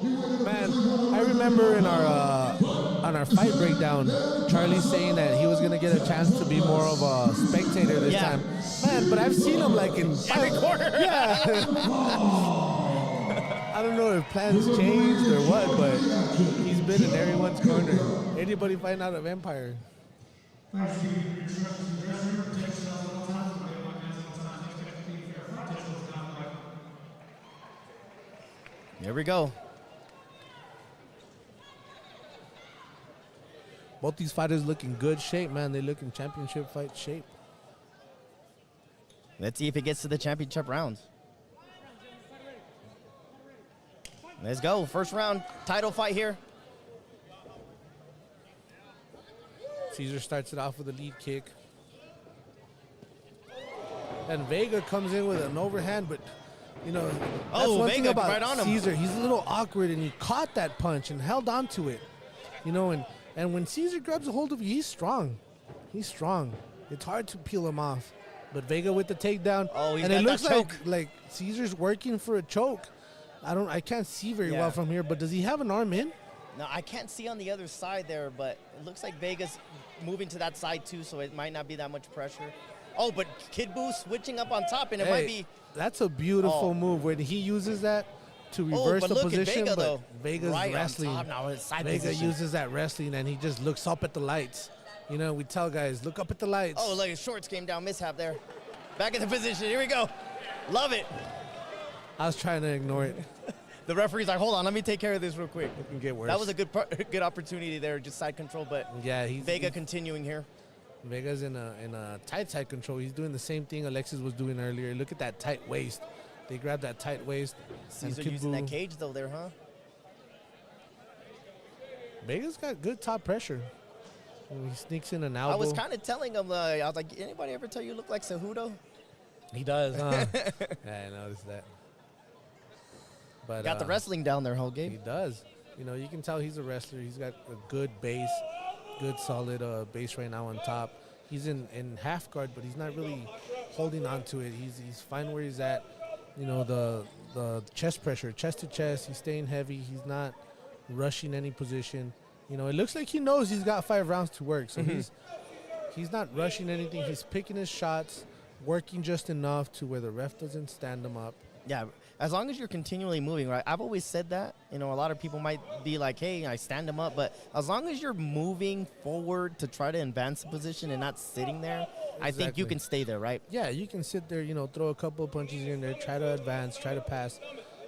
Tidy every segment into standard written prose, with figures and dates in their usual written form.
Man, I remember in our on our fight breakdown, Charlie saying that he was gonna get a chance to be more of a spectator this time. Man, but I've seen him like in every corner. Yeah. I don't know if plans changed or what, but he's been in everyone's corner. Anybody find out of Empire? Here we go. Both these fighters look in good shape, man. They look in championship fight shape. Let's see if it gets to the championship rounds. Let's go. First round title fight here. Cesar starts it off with a lead kick. And Vega comes in with an overhand, but, you know, that's one Vega thing about right on him. Cesar. He's a little awkward, and he caught that punch and held on to it. You know, and when Cesar grabs a hold of you, he's strong. He's strong. It's hard to peel him off. But Vega with the takedown. Oh, he's and got it looks that choke. like Cesar's working for a choke. I can't see very well from here, but does he have an arm in? No, I can't see on the other side there, but it looks like Vega's moving to that side too, so it might not be that much pressure. Oh, but Kid Buu switching up on top, and it might be... That's a beautiful move when he uses that to reverse the position. Vega, but Vega's right wrestling. on top now, it's side Vega position. uses that wrestling, and he just looks up at the lights. You know, we tell guys, look up at the lights. Oh, look, his shorts came down, mishap there. Back in the position, here we go. Love it. I was trying to ignore it. The referee's like, hold on, let me take care of this real quick. It can get worse. That was a good opportunity there, just side control, but yeah, Vega continuing here. Vega's in a tight side control. He's doing the same thing Alexis was doing earlier. Look at that tight waist. They grab that tight waist. Cesar using that cage though there, huh? Vega's got good top pressure. He sneaks in an elbow. I was kind of telling him, I was like, anybody ever tell you look like Cejudo? He does, huh? Yeah, I noticed that. But got the wrestling down there, whole game. He does. You know, you can tell he's a wrestler. He's got a good base, good solid base right now on top. He's in half guard, but he's not really holding on to it. He's fine where he's at. You know, the chest pressure, chest to chest. He's staying heavy. He's not rushing any position. You know, it looks like he knows he's got 5 rounds to work. So he's not rushing anything. He's picking his shots, working just enough to where the ref doesn't stand him up. Yeah, as long as you're continually moving, right? I've always said that. You know, a lot of people might be like, hey, I stand him up. But as long as you're moving forward to try to advance the position and not sitting there, exactly. I think you can stay there, right? Yeah, you can sit there, you know, throw a couple of punches in there, try to advance, try to pass,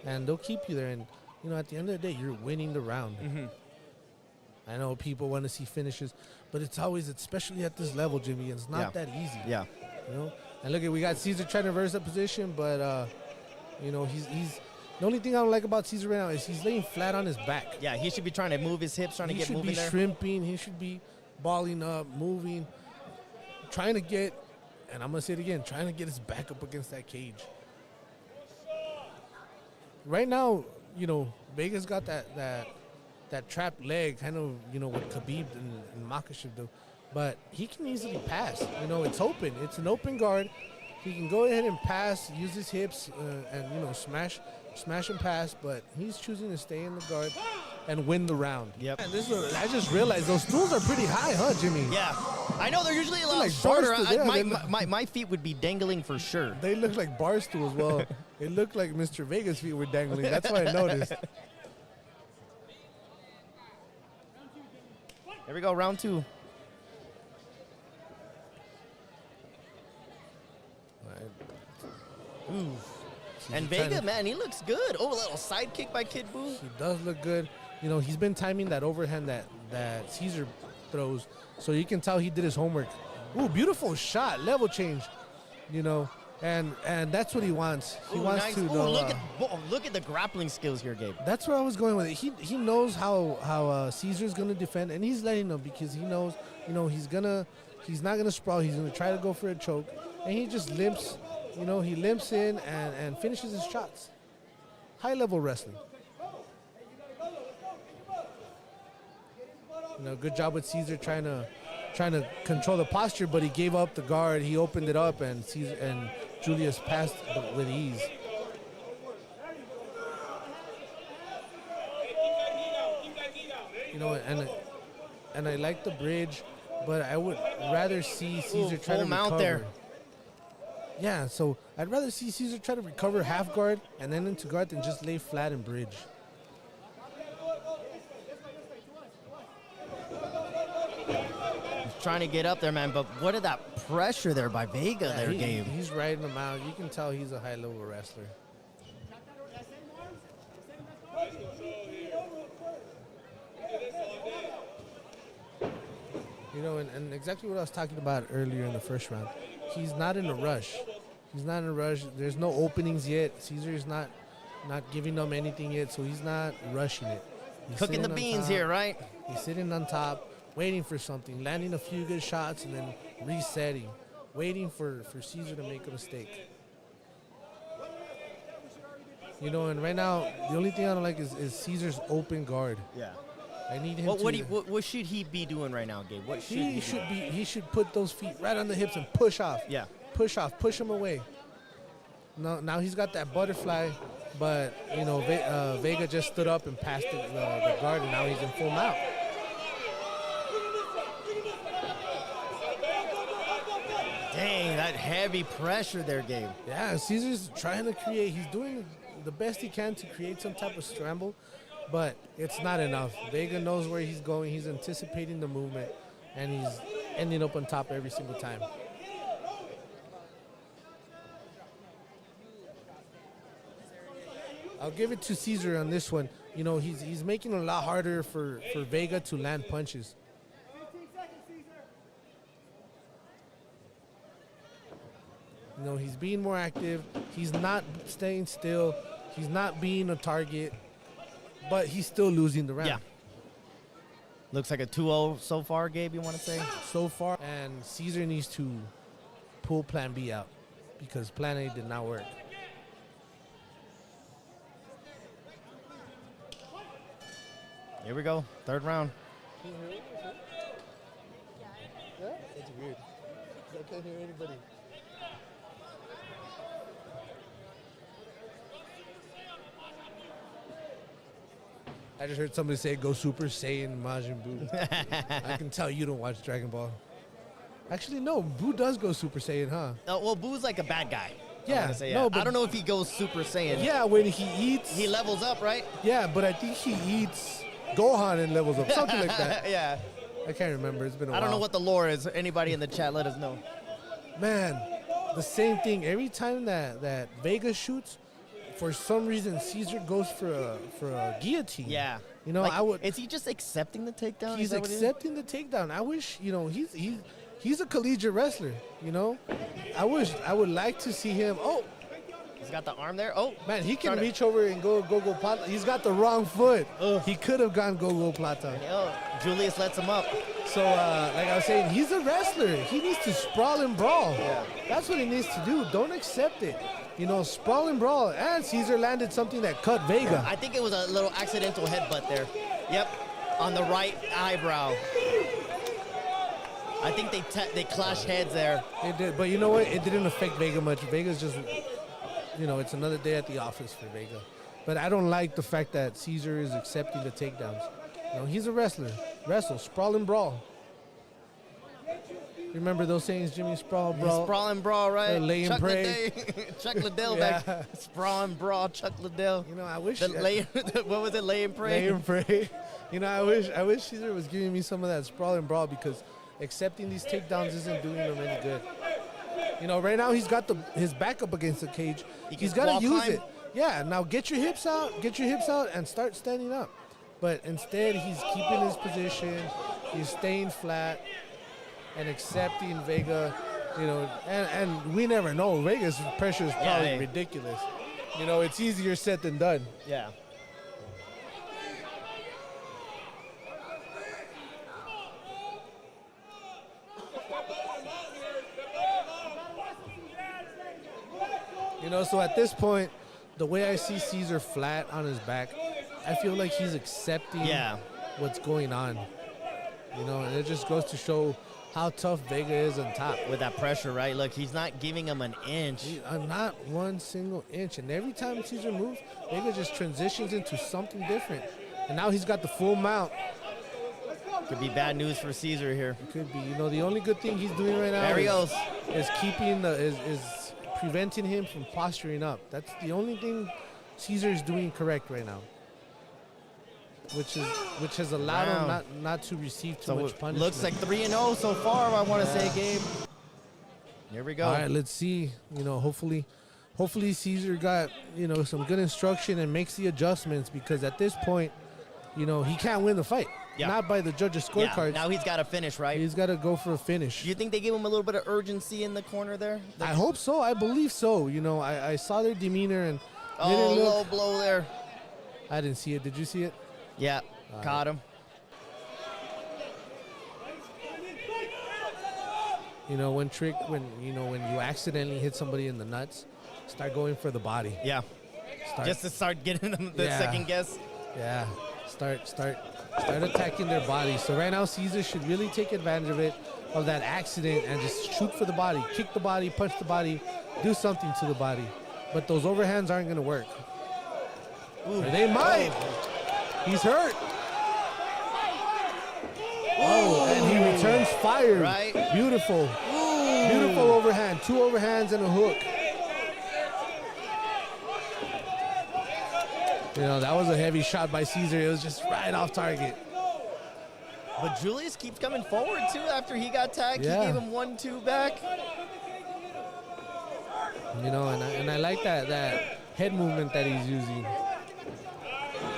and they'll keep you there. And, you know, at the end of the day, you're winning the round. I know people want to see finishes, but it's always, especially at this level, Jimmy, it's not that easy. Yeah. You know? And look, we got Cesar trying to reverse that position, but, you know, he's the only thing I don't like about Cesar right now is he's laying flat on his back. Yeah, he should be trying to move his hips, trying to get moving there. He should be shrimping. He should be balling up, moving, trying to get, and I'm going to say it again, trying to get his back up against that cage. Right now, you know, Vega's got that trapped leg, kind of, you know, what Khabib and Makhachev do. But he can easily pass. You know, it's open. It's an open guard. He can go ahead and pass, use his hips, and, you know, smash and pass. But he's choosing to stay in the guard and win the round. Yep. And I just realized those stools are pretty high, huh, Jimmy? Yeah. I know they're usually a lot like shorter. bar My feet would be dangling for sure. They look like bar stools. Well, it looked like Mr. Vega's feet were dangling. That's why I noticed. Here we go, round 2. Ooh. And Vega, man, he looks good. Oh, a little side kick by Kid Buu. He does look good. You know, he's been timing that overhand that Cesar throws, so you can tell he did his homework. Ooh, beautiful shot, level change. You know, and that's what he wants. He wants nice. to. Look at the grappling skills here, Gabe. That's where I was going with it. He knows how Cesar's gonna defend, and he's letting him because he knows, you know, he's not gonna sprawl. He's gonna try to go for a choke, and he just limps. You know, he limps in and finishes his shots. High-level wrestling. You know, good job with Cesar trying to control the posture, but he gave up the guard. He opened it up, and Julius passed with ease. You know, and I like the bridge, but I would rather see Cesar try to full mount recover. there. Yeah, so I'd rather see Cesar try to recover half guard and then into guard than just lay flat and bridge. He's trying to get up there, man, but what did that pressure there by Vega there, Gabe? He's riding him out. You can tell he's a high-level wrestler. You know, and exactly what I was talking about earlier in the first round. He's not in a rush. He's not in a rush. There's no openings yet. Cesar's not giving them anything yet, so he's not rushing it. He's Cooking the sitting on beans top. here, right? He's sitting on top, waiting for something, landing a few good shots, and then resetting, waiting for Cesar to make a mistake. You know, and right now, the only thing I don't like is Cesar's open guard. Yeah. I need him What should he be doing right now, Gabe? What should he should put those feet right on the hips and push off. Yeah. Push off, push him away. Now he's got that butterfly, but you know Vega just stood up and passed the guard, and now he's in full mount. Dang, that heavy pressure there, Gabe. Yeah, Cesar's trying to create. He's doing the best he can to create some type of scramble, but it's not enough. Vega knows where he's going. He's anticipating the movement, and he's ending up on top every single time. I'll give it to Cesar on this one. You know, he's making it a lot harder for Vega to land punches. You know, he's being more active. He's not staying still. He's not being a target, but he's still losing the round. Yeah. Looks like a 2-0 so far, Gabe, you want to say? So far, and Cesar needs to pull Plan B out because Plan A did not work. Here we go, third round. Yeah, that's weird. I can't hear anybody. I just heard somebody say "Go Super Saiyan Majin Buu." I can tell you don't watch Dragon Ball. Actually, no. Buu does go Super Saiyan, huh? Well, Boo's like a bad guy. Yeah, No, but I don't know if he goes Super Saiyan. Yeah, when he eats. He levels up, right? Yeah, but I think he eats Gohan and levels up, something like that. Yeah. I can't remember. It's been a while. I don't know what the lore is. Anybody in the chat, let us know. Man, the same thing. Every time that Vega shoots, for some reason Cesar goes for a guillotine. Yeah. You know, like, is he just accepting the takedown? He's accepting the takedown. I wish, you know, he's a collegiate wrestler. You know, I would like to see him. Oh, he's got the arm there. Oh, man, he can reach over and go plata. He's got the wrong foot. Ugh. He could have gone go plata. Oh, Julius lets him up. So, like I was saying, he's a wrestler. He needs to sprawl and brawl. Yeah. That's what he needs to do. Don't accept it. You know, sprawl and brawl. And Cesar landed something that cut Vega. I think it was a little accidental headbutt there. Yep, on the right eyebrow. I think they clashed heads there. It did, but you know what? It didn't affect Vega much. Vega's just, you know, it's another day at the office for Vega. But I don't like the fact that Cesar is accepting the takedowns. You know, he's a wrestler. Wrestle, sprawl and brawl. Remember those sayings, Jimmy? Sprawl, brawl. Sprawl and brawl, right? Lay and Chuck pray. Chuck Liddell back. Sprawl and brawl, Chuck Liddell. You know, I wish. What was it? Lay and pray. Lay and pray. You know, I wish Cesar was giving me some of that sprawl and brawl because accepting these takedowns isn't doing him any good. You know, right now he's got his back up against the cage. He's got to use it. Yeah, now get your hips out, and start standing up. But instead, he's keeping his position. He's staying flat and accepting Vega. You know, and we never know. Vega's pressure is probably ridiculous. You know, it's easier said than done. Yeah. You know, so at this point, the way I see Cesar flat on his back, I feel like he's accepting what's going on. You know, and it just goes to show how tough Vega is on top. With that pressure, right? Look, he's not giving him an inch. Not one single inch. And every time Cesar moves, Vega just transitions into something different. And now he's got the full mount. Could be bad news for Cesar here. It could be. You know, the only good thing he's doing right now There he goes. is keeping is preventing him from posturing up. That's the only thing Cesar is doing correct right now, which has allowed him not to receive too much punishment. Looks like 3-0 so far, I want to say, Gabe. Here we go. All right, let's see. You know, hopefully Cesar got, you know, some good instruction and makes the adjustments, because at this point, you know, he can't win the fight. Yeah. Not by the judges' scorecards. Now he's got to finish, right? He's got to go for a finish. Do you think they gave him a little bit of urgency in the corner there? I hope so. I believe so. You know, I saw their demeanor and Oh, low blow there. I didn't see it. Did you see it? Yeah, caught him. You know, when you accidentally hit somebody in the nuts, start going for the body. Yeah. Just to start getting them the second guess. Yeah. Start attacking their body. So right now, Cesar should really take advantage of that accident and just shoot for the body, kick the body, punch the body, do something to the body. But those overhands aren't going to work. Ooh. They might. He's hurt. Oh, and he returns fire. Right. Beautiful. Ooh. Beautiful overhand. 2 overhands and a hook. You know, that was a heavy shot by Cesar. It was just right off target. But Julius keeps coming forward, too, after he got tagged. Yeah. He gave him 1-2 back. You know, and I like that head movement that he's using.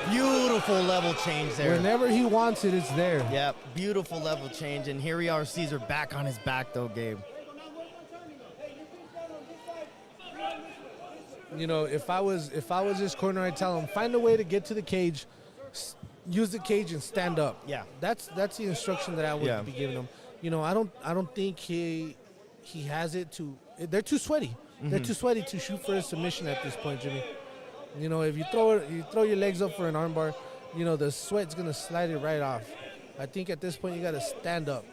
Beautiful level change there. Whenever he wants it, it's there. Yep, beautiful level change. And here we are, Cesar back on his back, though, Gabe. You know, if I was his corner, I'd tell him, find a way to get to the cage, use the cage and stand up. Yeah. That's the instruction that I would be giving him. You know, I don't think he has it to. They're too sweaty. Mm-hmm. They're too sweaty to shoot for a submission at this point, Jimmy. You know, if you throw your legs up for an armbar, you know, the sweat's gonna slide it right off. I think at this point you gotta stand up.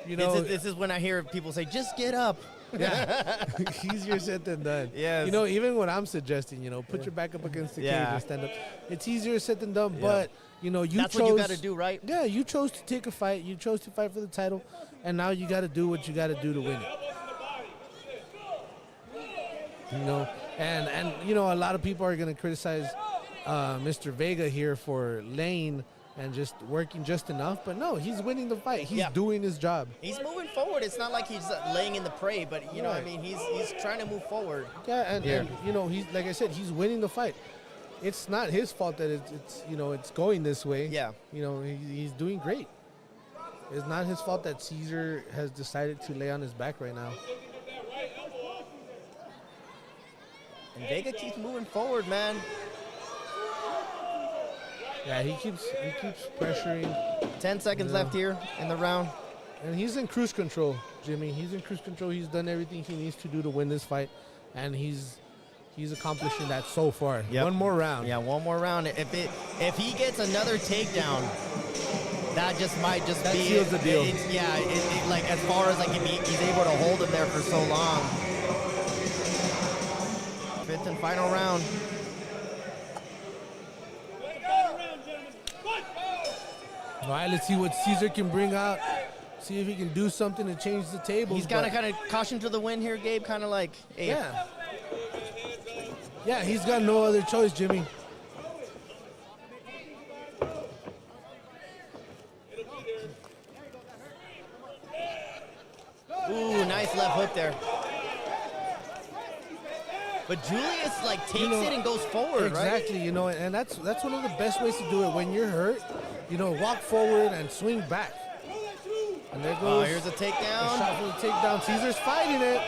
You know, this is when I hear people say, just get up. Yeah, easier said than done. Yes. You know, even when I'm suggesting, you know, put your back up against the cage and stand up, it's easier said than done. Yeah. But you know, That's what you got to do, right? Yeah, you chose to take a fight. You chose to fight for the title, and now you got to do what you got to do to win it. You know, and you know, a lot of people are going to criticize Mr. Vega here for laying and just working just enough, but no, he's winning the fight. He's doing his job. He's moving forward. It's not like he's laying in the prey, but you know, I mean, he's trying to move forward. Yeah, and you know, he's, like I said, he's winning the fight. It's not his fault that it's you know, it's going this way. Yeah. You know, he's doing great. It's not his fault that Cesar has decided to lay on his back right now. And Vega keeps moving forward, man. Yeah, he keeps pressuring. 10 seconds left here in the round. And he's in cruise control, Jimmy. He's in cruise control. He's done everything he needs to do to win this fight, and he's accomplishing that so far. Yep. One more round. Yeah, one more round. If he gets another takedown, that might just that be seals the deal. Like as far as like if he's able to hold him there for so long. 5th and final round. All right, let's see what Cesar can bring out. See if he can do something to change the tables. He's kind of caution to the wind here, Gabe. Kind of like, hey. Yeah. Yeah, he's got no other choice, Jimmy. Ooh, nice left hook there. But Julius like takes it and goes forward, exactly, right? you know, and that's one of the best ways to do it. When you're hurt, you know, walk forward and swing back. And there goes. Oh, here's a takedown. A shot for the takedown. Cesar's fighting it.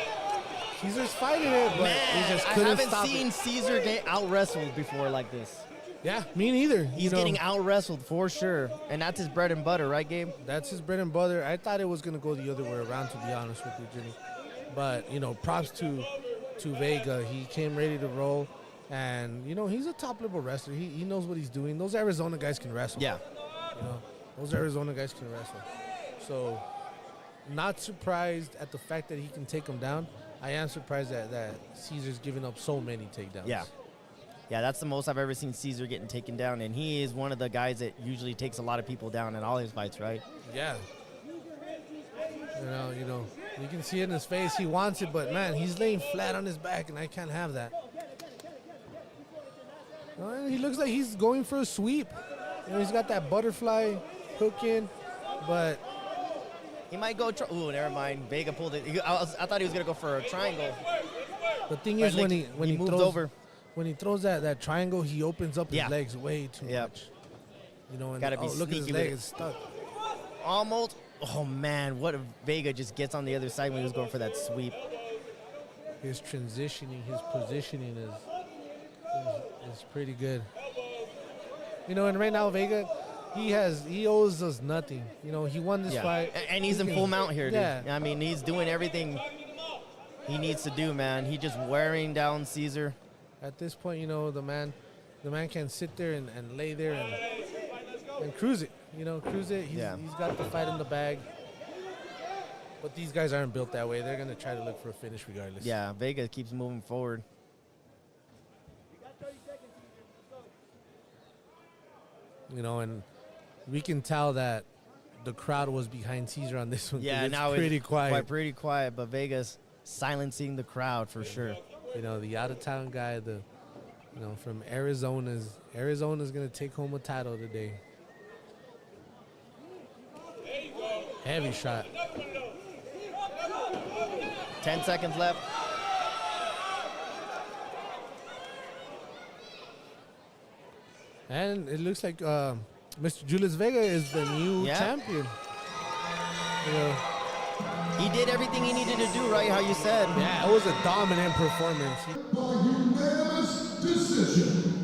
But he just couldn't stop it. I haven't seen Cesar get out-wrestled before like this. Yeah, me neither. He's getting out-wrestled for sure. And that's his bread and butter, right, Gabe? That's his bread and butter. I thought it was going to go the other way around, to be honest with you, Jimmy. But, you know, props to Vega. He came ready to roll. And, you know, he's a top-level wrestler. He knows what he's doing. Those Arizona guys can wrestle. Yeah. You know, those Arizona guys can wrestle. So, not surprised at the fact that he can take them down. I am surprised that Cesar's giving up so many takedowns. Yeah. Yeah, that's the most I've ever seen Cesar getting taken down, and he is one of the guys that usually takes a lot of people down in all his fights, right? Yeah. You know, you can see it in his face. He wants it, but man, he's laying flat on his back, and I can't have that. Well, he looks like he's going for a sweep. You know, he's got that butterfly hook in, but He might go. Ooh, never mind. Vega pulled it. I thought he was gonna go for a triangle. the thing But is when he moves throws over. when he throws that triangle, he opens up his Yeah. legs way too Yep. much. You know, and Gotta be look at his sneaky with leg it. is stuck. Almost. Oh man, what if Vega just gets on the other side when he was going for that sweep? His transitioning, his positioning is pretty good. You know, and right now Vega, he owes us nothing. You know, he won this fight, And he's in full mount here, dude. Yeah. I mean, he's doing everything he needs to do, man. He just wearing down Cesar. At this point, you know, the man can sit there and lay there and cruise it. You know, cruise it. He's got the fight in the bag. But these guys aren't built that way. They're gonna try to look for a finish regardless. Yeah, Vega keeps moving forward. You know, and we can tell that the crowd was behind Cesar on this one. 'cause Yeah, it's now pretty it's quiet. pretty quiet, but Vega's silencing the crowd for sure. You know, the out of town guy, from Arizona's gonna take home a title today. Heavy shot. 10 seconds left. And it looks like Mr. Julius Vega is the new champion. You know, He did everything he needed to do, right? How you said. yeah, it was a dominant performance. By unanimous decision.